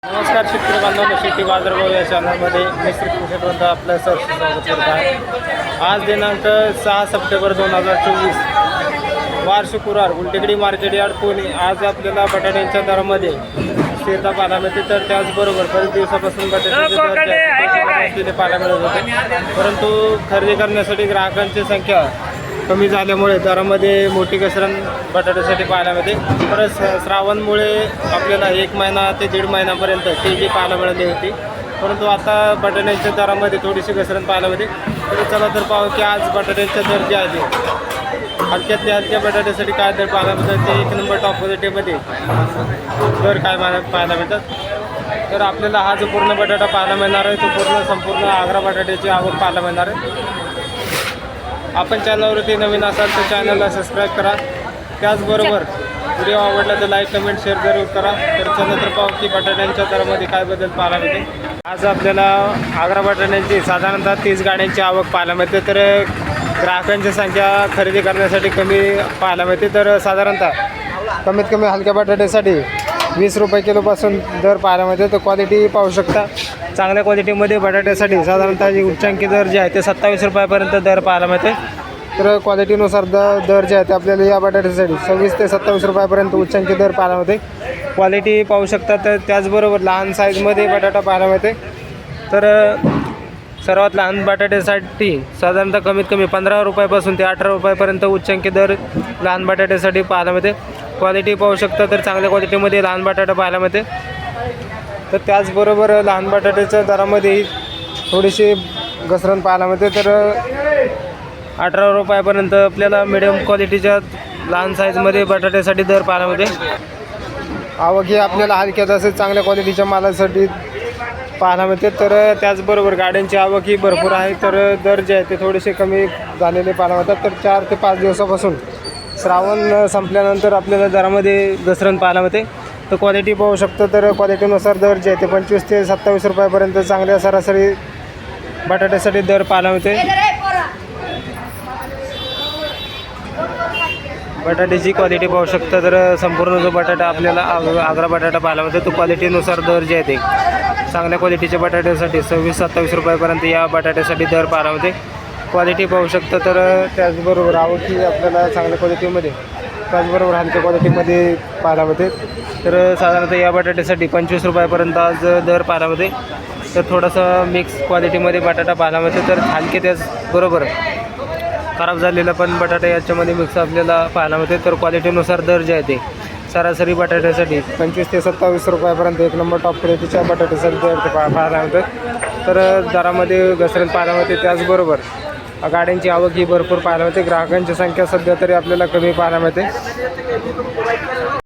नमस्कार शेतकरी बांधवांनो, शेती बाजारभाव या चॅनलमध्ये मी श्रीकृष्ण आपलं सहर्ष स्वागत करत आहे. आज दिनांक 6 सप्टेंबर 2024 वार शुक्रवार गुलटेकडी मार्केट यार्ड पुणे. आज आपल्याला बटाट्यांच्या दरामध्ये स्थिरता पाहायला मिळते, तर त्याचबरोबर बरेच दिवसापासून बटाट्याचे दर पाहायला मिळत होते, परंतु खरेदी करण्यासाठी ग्राहकांची संख्या कमी झाल्यामुळे दरामध्ये मोठी घसरण बटाट्यासाठी पाहायला मिळते. परत श्रावणमुळे आपल्याला 1 महिना ते 1.5 महिन्यापर्यंत तेजी पाहायला मिळाली होती, परंतु आता बटाट्याच्या दरामध्ये थोडीशी घसरण पाहायला मिळते. तर चला तर पाहू की आज बटाट्याचे दर जे आहे हलक्यातल्या हलक्या बटाट्यासाठी काय दर पाहायला मिळतात, ते 1 नंबर टॉप क्वालिटीमध्ये दर काय पाहायला मिळतात. तर आपल्याला हा जो पूर्ण बटाटा पाहायला मिळणार आहे तो संपूर्ण आग्रा बटाट्याची आवक पाहायला मिळणार आहे. आपण चॅनलवरती नवीन असाल तर चॅनलला सबस्क्राईब करा, त्याचबरोबर व्हिडिओ आवडला तर लाईक कमेंट शेअर जरूर करा. तर चला तर पाहू की बटाट्यांच्या दरामध्ये काय बदल पाहायला मिळते. आज आपल्याला आग्रा बटाट्यांची साधारणतः 30 गाड्यांची आवक पाहायला मिळते, तर ग्राहकांची संख्या खरेदी करण्यासाठी कमी पाहायला मिळते. तर साधारणतः कमीत कमी हलक्या बटाट्यासाठी 20 रुपये किलोपासून दर पाहायला मिळते. तर क्वालिटी पाहू शकता, चांगल्या क्वालिटीमध्ये बटाट्यासाठी साधारणतः जे उच्चांकी दर जे आहे ते 27 रुपयापर्यंत दर पाहायला मिळते. तर क्वालिटीनुसार दर जे आहे ते आपल्याला या बटाट्यासाठी 26 ते 27 रुपयापर्यंत उच्चांकी दर पाहायला मिळते. क्वालिटी पाहू शकता. तर त्याचबरोबर लहान साईजमध्ये बटाटा पाहायला मिळते. तर सर्वात लहान बटाट्यासाठी साधारणतः कमीत कमी 15 रुपयापासून ते 18 रुपयापर्यंत उच्चांकी दर लहान बटाट्यासाठी पाहायला मिळते. क्वालिटी पाहू शकता, तर चांगल्या क्वालिटीमध्ये लहान बटाटा पाहायला मिळते. तर त्याचबरोबर लहान बटाट्याच्या दरामध्ये थोडीशी घसरण पाहायला मिळते. तर 18 रुपयापर्यंत आपल्याला मिडियम क्वालिटीच्या लहान साईजमध्ये बटाट्यासाठी दर पाहायला मिळते. आवक ही आपल्याला हलक्यात असेल चांगल्या क्वालिटीच्या मालासाठी पाहायला मिळते. तर त्याचबरोबर गाड्यांची आवक ही भरपूर आहे, तर दर जे आहे ते थोडेसे कमी झालेले पाहायला मिळतात. तर 4 ते 5 दिवसापासून श्रावण संपल्यानंतर आपल्याला दरामध्ये घसरण पाहायला मिळते. तर क्वालिटी पाहू शकतो. तर क्वालिटीनुसार दर जे आहे ते 25 ते 27 रुपयापर्यंत चांगल्या सरासरी बटाट्यासाठी दर पाहायला मिळते. बटाट्याची क्वालिटी पाहू शकता. तर संपूर्ण जो बटाटा आपल्याला आग्रा बटाटा पाहायला मिळतो तो क्वालिटीनुसार दर जे आहे ते चांगल्या क्वालिटीच्या बटाट्यासाठी 26-27 रुपयापर्यंत या बटाट्यासाठी दर पाहायला मिळते. क्वालिटी पाहू शकता. तर त्याचबरोबर आवक ही आपल्याला चांगल्या क्वालिटीमध्ये त्याचबरोबर हलक्या क्वालिटीमध्ये पाहायला मिळते. तर साधारणतः या बटाट्यासाठी 25 रुपयापर्यंत आज दर पाहायला मिळते. तर थोडंसं मिक्स क्वालिटीमध्ये बटाटा पाहायला मिळते. तर हलके त्याचबरोबर खराब झालेला पण बटाटा याच्यामध्ये मिक्स आपल्याला पाहायला मिळते. तर क्वालिटीनुसार दर जे आहे ते सरासरी बटाट्यासाठी 25 ते 27 रुपयापर्यंत 1 नंबर टॉप क्वालिटीच्या बटाट्यासाठी दर ते पाहायला मिळते. तर दरामध्ये घसरण पाहायला मिळते. त्याचबरोबर गाड्यांची आवक ही भरपूर पाहायला मिळते. ग्राहकांची संख्या सध्या तरी आपल्याला कमी पाहायला मिळते.